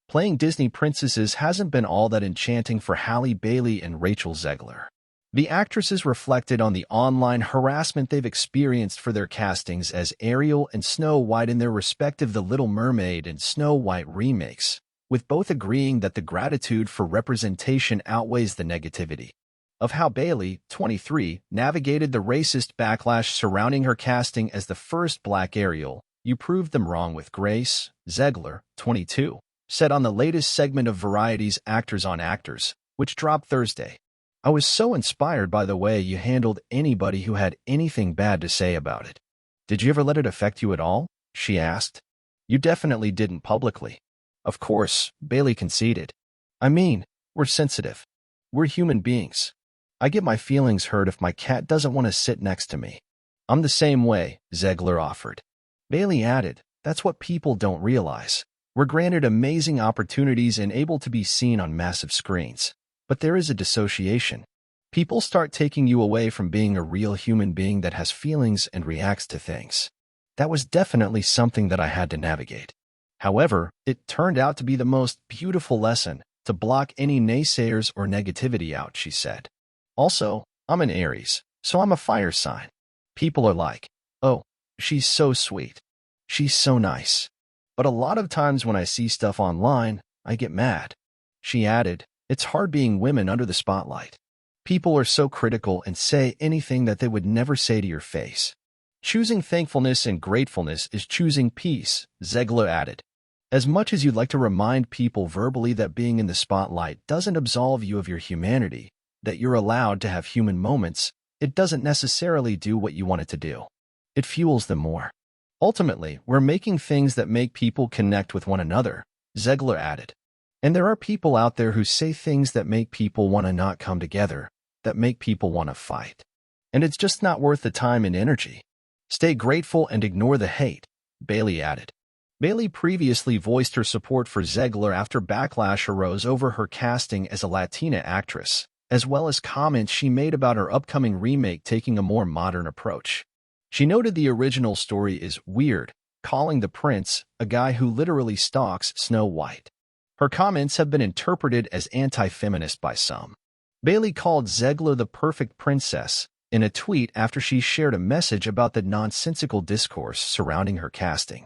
Playing Disney princesses hasn't been all that enchanting for Halle Bailey and Rachel Zegler. The actresses reflected on the online harassment they've experienced for their castings as Ariel and Snow White in their respective The Little Mermaid and Snow White remakes, with both agreeing that the gratitude for representation outweighs the negativity. Of how Bailey, 23, navigated the racist backlash surrounding her casting as the first Black Ariel, "You proved them wrong with grace," Zegler, 22, said on the latest segment of Variety's Actors on Actors, which dropped Thursday. "I was so inspired by the way you handled anybody who had anything bad to say about it." "Did you ever let it affect you at all?" she asked. "You definitely didn't publicly." "Of course," Bailey conceded. "I mean, we're sensitive. We're human beings. I get my feelings hurt if my cat doesn't want to sit next to me." "I'm the same way," Zegler offered. Bailey added, "That's what people don't realize. We're granted amazing opportunities and able to be seen on massive screens. But there is a dissociation. People start taking you away from being a real human being that has feelings and reacts to things. That was definitely something that I had to navigate. However, it turned out to be the most beautiful lesson, to block any naysayers or negativity out," she said. "Also, I'm an Aries, so I'm a fire sign. People are like, 'Oh, she's so sweet. She's so nice.' But a lot of times when I see stuff online, I get mad." She added, "It's hard being women under the spotlight. People are so critical and say anything that they would never say to your face." "Choosing thankfulness and gratefulness is choosing peace," Zegler added. "As much as you'd like to remind people verbally that being in the spotlight doesn't absolve you of your humanity, that you're allowed to have human moments, it doesn't necessarily do what you want it to do. It fuels them more. Ultimately, we're making things that make people connect with one another," Zegler added. "And there are people out there who say things that make people want to not come together, that make people want to fight. And it's just not worth the time and energy. Stay grateful and ignore the hate," Bailey added. Bailey previously voiced her support for Zegler after backlash arose over her casting as a Latina actress, as well as comments she made about her upcoming remake taking a more modern approach. She noted the original story is weird, calling the prince a guy who literally stalks Snow White. Her comments have been interpreted as anti-feminist by some. Bailey called Zegler the perfect princess in a tweet after she shared a message about the nonsensical discourse surrounding her casting.